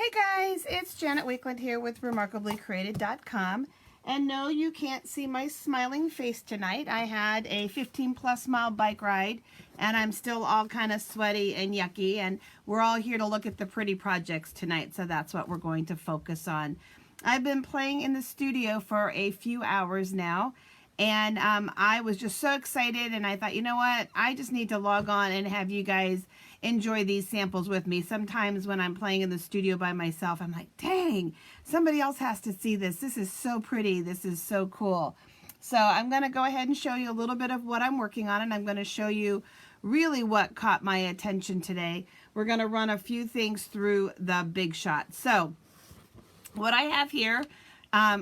Hey guys, it's Janet Wakeland here with remarkablycreated.com. And no, you can't see my smiling face tonight. I had a 15+ mile bike ride and I'm still all kind of sweaty and yucky, and we're all here to look at the pretty projects tonight, so that's what we're going to focus on. I've been playing in the studio for a few hours now, and I was just so excited, and I thought, you know what, I just need to log on and have you guys enjoy these samples with me. Sometimes when I'm playing in the studio by myself, I'm like, dang, somebody else has to see this. This is so pretty. This is so cool. So I'm going to go ahead and show you a little bit of what I'm working on, and I'm going to show you really what caught my attention today. We're going to run a few things through the big shot. So what I have here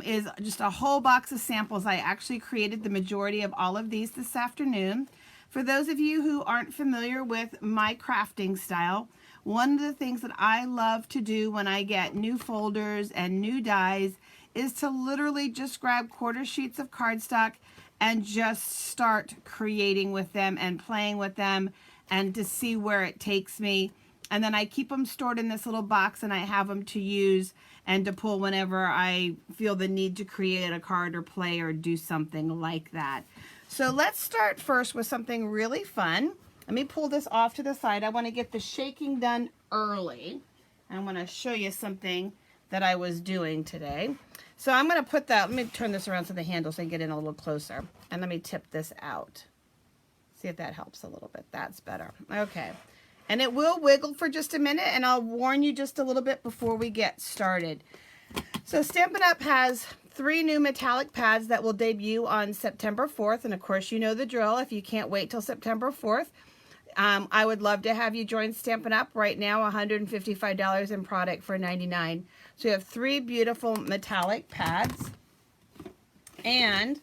is just a whole box of samples. I actually created the majority of all of these this afternoon. For those of you who aren't familiar with my crafting style, one of the things that I love to do when I get new folders and new dies is to literally just grab quarter sheets of cardstock and just start creating with them and playing with them and to see where it takes me. And then I keep them stored in this little box, and I have them to use and to pull whenever I feel the need to create a card or play or do something like that. So let's start first with something really fun. Let me pull this off to the side. I want to get the shaking done early. I want to show you something that I was doing today. So I'm going to put that, let me turn this around so the handle so I can get in a little closer. And let me tip this out. See if that helps a little bit. That's better. Okay. And it will wiggle for just a minute, and I'll warn you just a little bit before we get started. So Stampin' Up! Has 3 new metallic pads that will debut on September 4th. And of course, you know the drill. If you can't wait till September 4th, I would love to have you join Stampin' Up! Right now, $155 in product for $99. So you have 3 beautiful metallic pads. And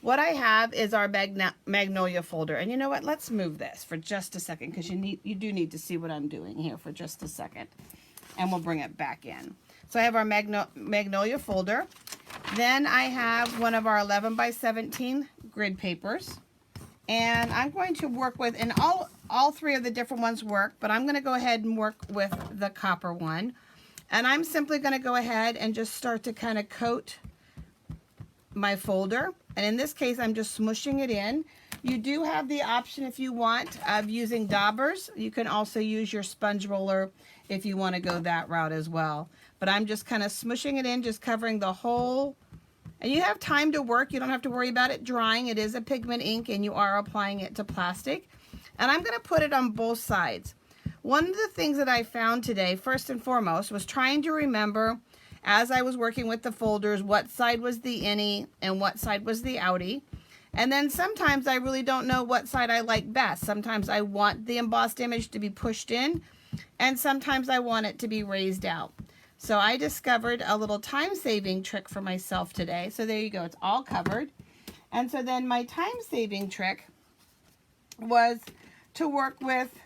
what I have is our Magnolia folder. And you know what? Let's move this for just a second, because you do need to see what I'm doing here for just a second. And we'll bring it back in. So I have our Magnolia folder. Then I have one of our 11x17 grid papers. And I'm going to work with, and all 3 of the different ones work, but I'm going to go ahead and work with the copper one. And I'm simply going to go ahead and just start to kind of coat my folder. And in this case, I'm just smushing it in. You do have the option, if you want, of using daubers. You can also use your sponge roller if you want to go that route as well. But I'm just kind of smushing it in, just covering the whole. And you have time to work. You don't have to worry about it drying. It is a pigment ink, and you are applying it to plastic. And I'm going to put it on both sides. One of the things that I found today, first and foremost, was trying to remember, as I was working with the folders, what side was the innie and what side was the outie. And then sometimes I really don't know what side I like best. Sometimes I want the embossed image to be pushed in, and sometimes I want it to be raised out. So I discovered a little time-saving trick for myself today. So there you go, it's all covered. And so then my time-saving trick was to work with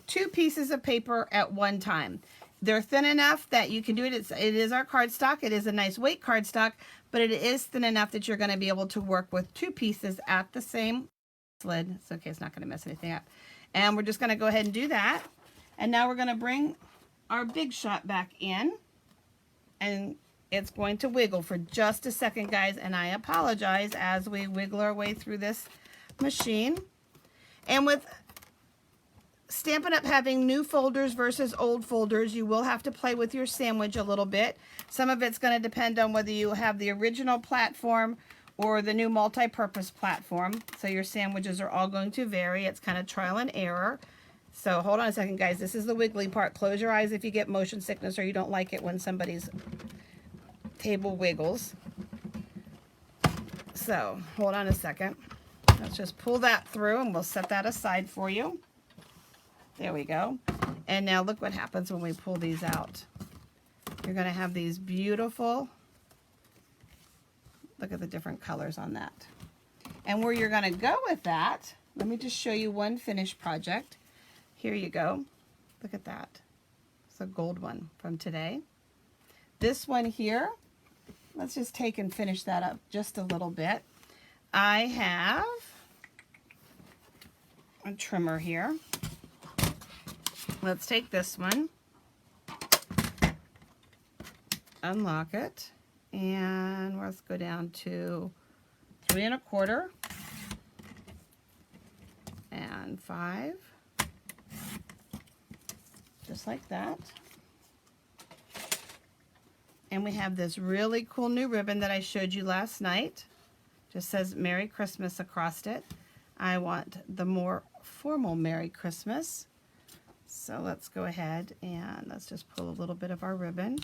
2 pieces of paper at one time. They're thin enough that you can do it. It is our cardstock. It is a nice weight cardstock, but it is thin enough that you're going to be able to work with 2 pieces at the same lid. It's okay, it's not going to mess anything up. And we're just going to go ahead and do that. And now we're going to bring our big shot back in, and it's going to wiggle for just a second, guys, and I apologize as we wiggle our way through this machine. And with Stampin' Up! Having new folders versus old folders, you will have to play with your sandwich a little bit. Some of it's going to depend on whether you have the original platform or the new multi-purpose platform. So your sandwiches are all going to vary. It's kind of trial and error. So hold on a second, guys. This is the wiggly part. Close your eyes if you get motion sickness or you don't like it when somebody's table wiggles. So hold on a second. Let's just pull that through, and we'll set that aside for you. There we go. And now look what happens when we pull these out. You're going to have these beautiful, look at the different colors on that. And where you're going to go with that, let me just show you one finished project. Here you go. Look at that. It's a gold one from today. This one here, let's just take and finish that up just a little bit. I have a trimmer here. Let's take this one unlock it, and let's go down to 3 1/4 and 5, just like that. And we have this really cool new ribbon that I showed you last night. Just says Merry Christmas across it. I want the more formal Merry Christmas. So let's go ahead and let's just pull a little bit of our ribbon.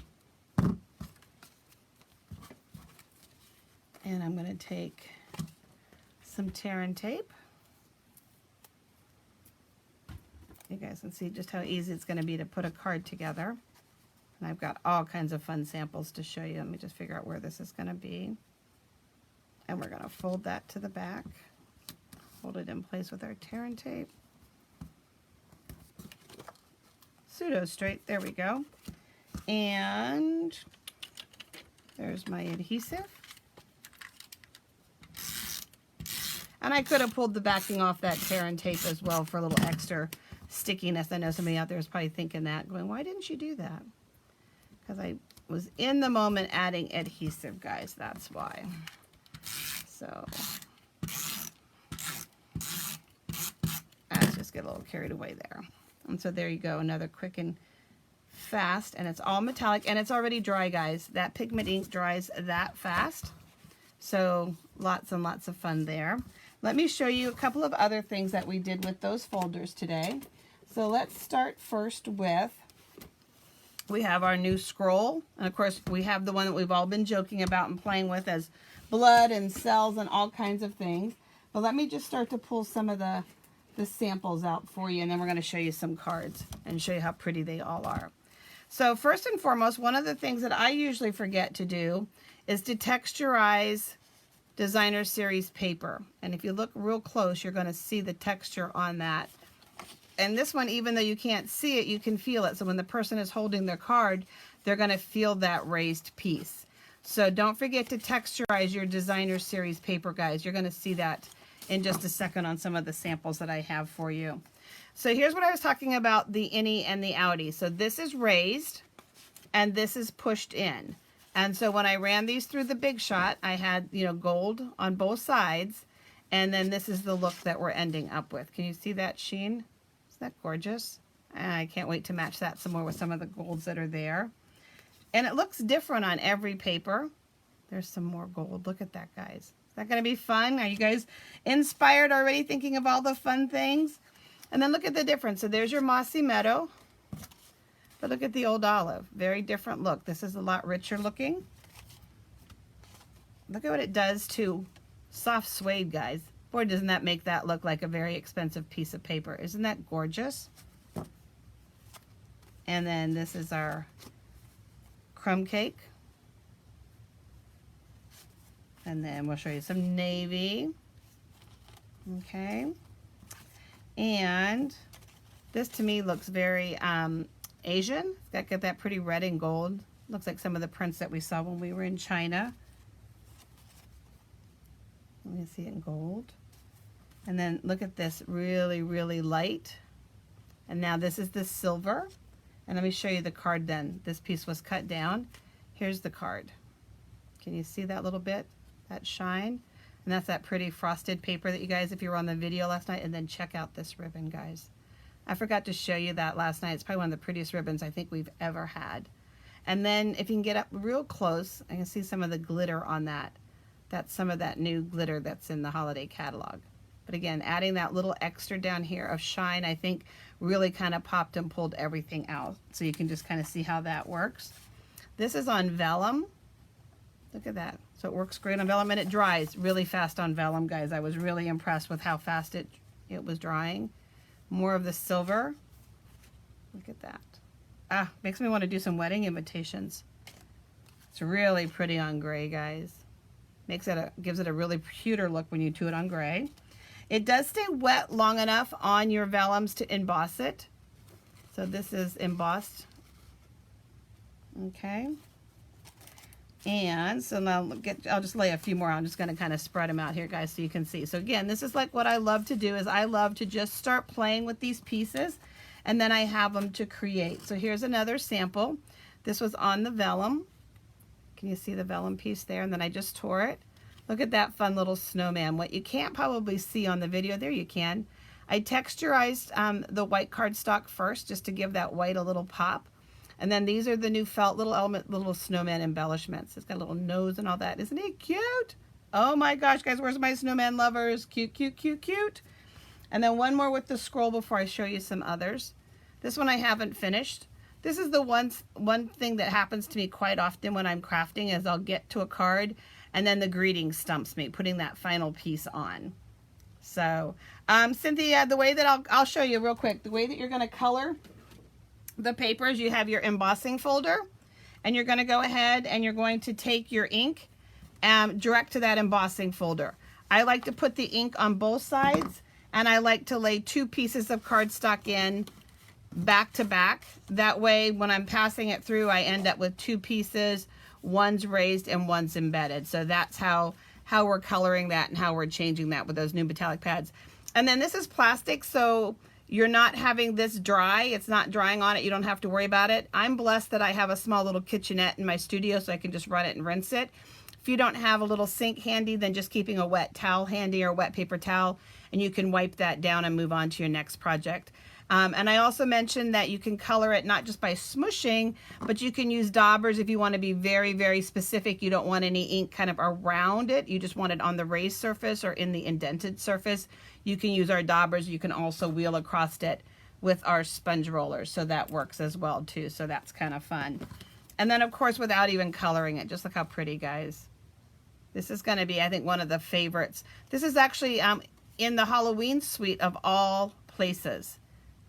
And I'm going to take some tear and tape. You guys can see just how easy it's going to be to put a card together. And I've got all kinds of fun samples to show you. Let me just figure out where this is going to be. And we're going to fold that to the back. Hold it in place with our tear and tape. Pseudo straight, there we go. And there's my adhesive. And I could have pulled the backing off that tear and tape as well for a little extra stickiness. I know somebody out there is probably thinking that, going, why didn't you do that? Because I was in the moment adding adhesive, guys, that's why. So let's just get a little carried away there. And so there you go, another quick and fast, and it's all metallic, and it's already dry, guys. That pigment ink dries that fast. So lots and lots of fun there. Let me show you a couple of other things that we did with those folders today. So let's start first with, we have our new scroll. And of course, we have the one that we've all been joking about and playing with as blood and cells and all kinds of things. But let me just start to pull some of the samples out for you, and then we're going to show you some cards and show you how pretty they all are. So first and foremost, one of the things that I usually forget to do is to texturize designer series paper. And if you look real close, you're going to see the texture on that. And this one, even though you can't see it, you can feel it. So when the person is holding their card, they're going to feel that raised piece. So don't forget to texturize your designer series paper, guys. You're going to see that in just a second on some of the samples that I have for you. So here's what I was talking about, the innie and the outie. So this is raised and this is pushed in. And so when I ran these through the Big Shot, I had, you know, gold on both sides. And then this is the look that we're ending up with. Can you see that sheen? Isn't that gorgeous? I can't wait to match that some more with some of the golds that are there. And it looks different on every paper. There's some more gold. Look at that, guys. Is that going to be fun? Are you guys inspired already, thinking of all the fun things? And then look at the difference. So there's your mossy meadow. But look at the old olive. Very different look. This is a lot richer looking. Look at what it does to soft suede, guys. Boy, doesn't that make that look like a very expensive piece of paper. Isn't that gorgeous? And then this is our crumb cake. And then we'll show you some navy. Okay. And this to me looks very Asian. It's got that pretty red and gold. Looks like some of the prints that we saw when we were in China. Let me see it in gold. And then look at this, really, really light. And now this is the silver. And let me show you the card then. This piece was cut down. Here's the card. Can you see that little bit? That shine? And that's that pretty frosted paper that you guys, if you were on the video last night, and then check out this ribbon, guys. I forgot to show you that last night. It's probably one of the prettiest ribbons I think we've ever had. And then if you can get up real close, I can see some of the glitter on that. That's some of that new glitter that's in the holiday catalog. But again, adding that little extra down here of shine, I think really kind of popped and pulled everything out. So you can just kind of see how that works. This is on vellum. Look at that. So it works great on vellum, and it dries really fast on vellum, guys. I was really impressed with how fast it was drying. More of the silver. Look at that. Ah, makes me want to do some wedding invitations. It's really pretty on gray, guys. Gives it a really pewter look when you do it on gray. It does stay wet long enough on your vellums to emboss it. So this is embossed. Okay. And so now I'll just lay a few more. I'm just going to kind of spread them out here, guys, so you can see. So again, this is like what I love to do is I love to just start playing with these pieces, and then I have them to create. So here's another sample. This was on the vellum. Can you see the vellum piece there? And then I just tore it. Look at that fun little snowman. What you can't probably see on the video, there you can. I texturized the white cardstock first just to give that white a little pop. And then these are the new felt little snowman embellishments. It's got a little nose and all that. Isn't it cute? Oh my gosh, guys, where's my snowman lovers? Cute, cute, cute, cute. And then one more with the scroll before I show you some others. This one I haven't finished. This is the one thing that happens to me quite often when I'm crafting is I'll get to a card and then the greeting stumps me, putting that final piece on. So, Cynthia, the way that I'll show you real quick, the way that you're going to color the papers, you have your embossing folder, and you're going to go ahead and you're going to take your ink direct to that embossing folder. I like to put the ink on both sides, and I like to lay 2 pieces of cardstock in back to back. That way, when I'm passing it through, I end up with 2 pieces, one's raised and one's embedded. So that's how we're coloring that and how we're changing that with those new metallic pads. And then this is plastic, so you're not having this dry. It's not drying on it. You don't have to worry about it. I'm blessed that I have a small little kitchenette in my studio, so I can just run it and rinse it. If you don't have a little sink handy, then just keeping a wet towel handy or wet paper towel, and you can wipe that down and move on to your next project. And I also mentioned that you can color it not just by smushing, but you can use daubers if you want to be very, very specific. You don't want any ink kind of around it. You just want it on the raised surface or in the indented surface. You can use our daubers. You can also wheel across it with our sponge rollers. So that works as well too. So that's kind of fun. And then of course, without even coloring it, just look how pretty, guys. This is going to be, I think, one of the favorites. This is actually in the Halloween suite of all places.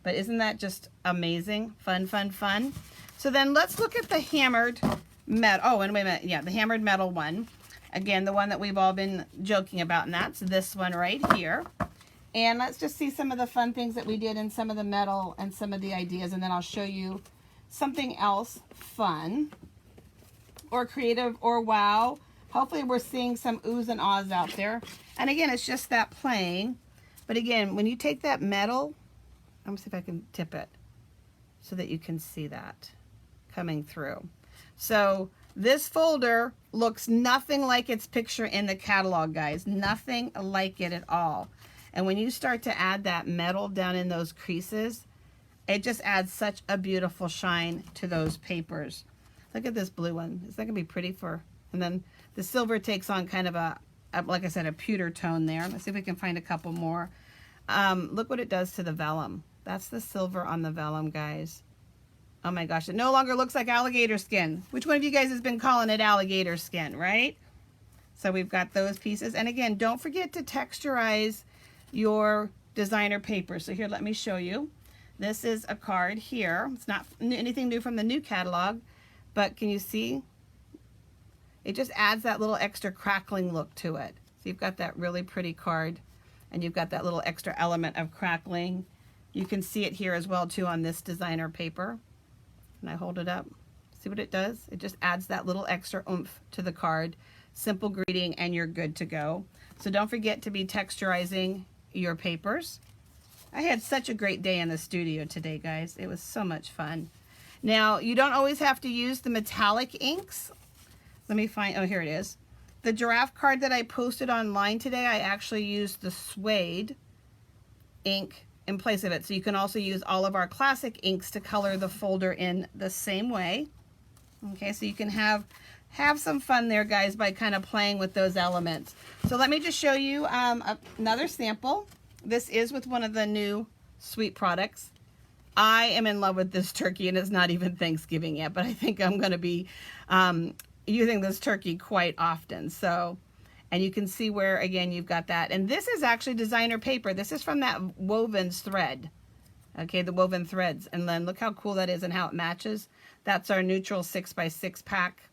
But isn't that just amazing? Fun, fun, fun. So then let's look at the hammered metal. Oh, and wait a minute. Yeah, the hammered metal one. Again, the one that we've all been joking about, and that's this one right here. And let's just see some of the fun things that we did in some of the metal and some of the ideas, and then I'll show you something else fun or creative or wow. Hopefully we're seeing some oohs and ahs out there. And again, it's just that playing. But again, when you take that metal, I'm gonna see if I can tip it so that you can see that coming through. So this folder looks nothing like its picture in the catalog, guys. Nothing like it at all. And when you start to add that metal down in those creases, it just adds such a beautiful shine to those papers. Look at this blue one. Is that gonna be pretty for, and then the silver takes on kind of a like I said, a pewter tone there. Let's see if we can find a couple more. Look what it does to the vellum. That's the silver on the vellum, guys. Oh my gosh, it no longer looks like alligator skin. Which one of you guys has been calling it alligator skin, right? So we've got those pieces. And again, don't forget to texturize your designer paper. So here, let me show you. This is a card here. It's not anything new from the new catalog, but can you see? It just adds that little extra crackling look to it. So you've got that really pretty card, and you've got that little extra element of crackling. You can see it here as well too on this designer paper. And I hold it up. See what it does? It just adds that little extra oomph to the card. Simple greeting, and you're good to go. So don't forget to be texturizing your papers. I had such a great day in the studio today, guys. It was so much fun. Now, you don't always have to use the metallic inks. Let me find, oh, here it is. The giraffe card that I posted online today, I actually used the suede ink in place of it. So you can also use all of our classic inks to color the folder in the same way. Okay, so you can have some fun there, guys, by kind of playing with those elements. So let me just show you another sample. This is with one of the new sweet products. I am in love with this turkey, and it's not even Thanksgiving yet, but I think I'm going to be using this turkey quite often. So, and you can see where, again, you've got that. And this is actually designer paper. This is from that Woven's thread. Okay, the woven threads. And then look how cool that is and how it matches. That's our neutral 6x6 pack.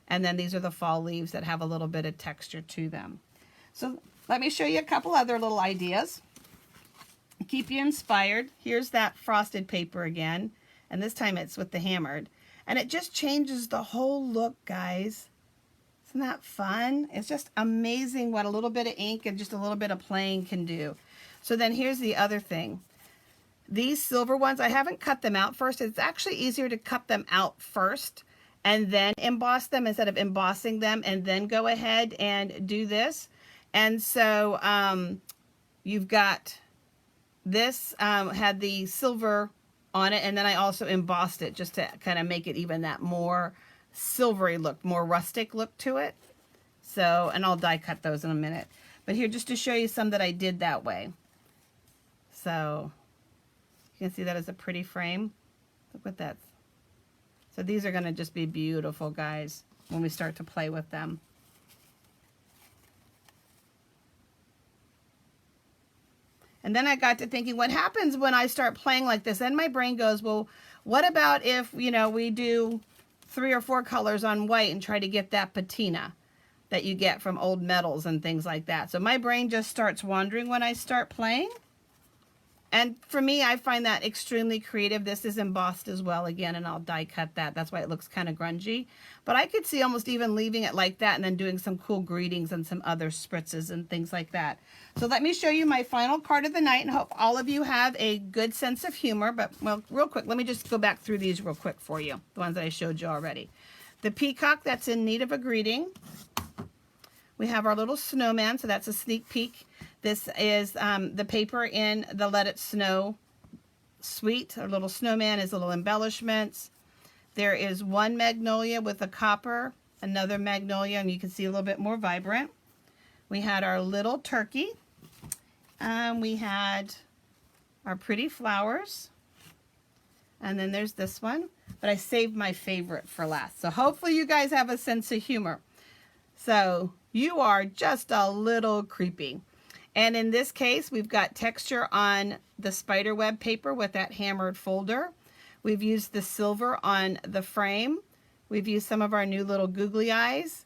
And then these are the fall leaves that have a little bit of texture to them. So let me show you a couple other little ideas. Keep you inspired. Here's that frosted paper again. And this time it's with the hammered. And it just changes the whole look, guys. Isn't that fun? It's just amazing what a little bit of ink and just a little bit of playing can do. So then here's the other thing. These silver ones, I haven't cut them out first. It's actually easier to cut them out first and then emboss them instead of embossing them and then go ahead and do this. And so you've got this had the silver on it, and then I also embossed it just to kind of make it even that more silvery look, more rustic look to it. So, and I'll die cut those in a minute. But here, just to show you some that I did that way. So, you can see that as a pretty frame. Look what that's. So these are going to just be beautiful, guys, when we start to play with them. And then I got to thinking, what happens when I start playing like this? Then my brain goes, well, what about if, you know, we do 3 or 4 colors on white and try to get that patina that you get from old metals and things like that. So my brain just starts wandering when I start playing. And for me, I find that extremely creative. This is embossed as well again, and I'll die cut that. That's why it looks kind of grungy. But I could see almost even leaving it like that and then doing some cool greetings and some other spritzes and things like that. So let me show you my final card of the night, and hope all of you have a good sense of humor. But, well, real quick, let me just go back through these real quick for you, the ones that I showed you already. The peacock that's in need of a greeting. We have our little snowman, so that's a sneak peek. This is the paper in the Let It Snow suite. Our little snowman is little embellishments. There is one magnolia with a copper, another magnolia, and you can see a little bit more vibrant. We had our little turkey. We had our pretty flowers. And then there's this one. But I saved my favorite for last. So hopefully you guys have a sense of humor. So you are just a little creepy. And in this case, we've got texture on the spider web paper with that hammered folder. We've used the silver on the frame. We've used some of our new little googly eyes.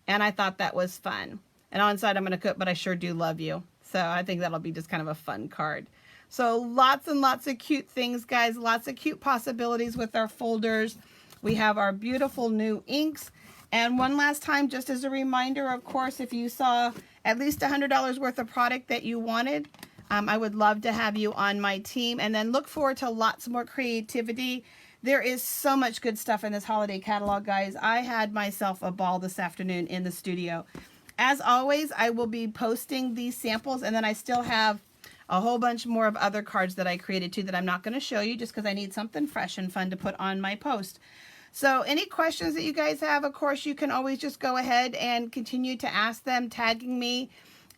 And I thought that was fun. And on side I'm going to cook, but I sure do love you. So I think that'll be just kind of a fun card. So lots and lots of cute things, guys. Lots of cute possibilities with our folders. We have our beautiful new inks. And one last time, just as a reminder, of course, if you saw at least $100 worth of product that you wanted, I would love to have you on my team. And then look forward to lots more creativity. There is so much good stuff in this holiday catalog, guys. I had myself a ball this afternoon in the studio. As always, I will be posting these samples, and then I still have a whole bunch more of other cards that I created too that I'm not going to show you just because I need something fresh and fun to put on my post. So any questions that you guys have, of course, you can always just go ahead and continue to ask them, tagging me.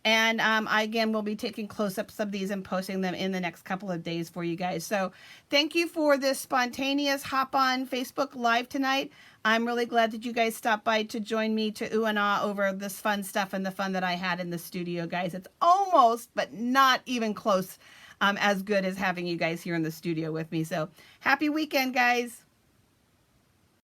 And I, again, will be taking close-ups of these and posting them in the next couple of days for you guys. So thank you for this spontaneous hop-on Facebook Live tonight. I'm really glad that you guys stopped by to join me to ooh and ah over this fun stuff and the fun that I had in the studio, guys. It's almost, but not even close, as good as having you guys here in the studio with me. So happy weekend, guys.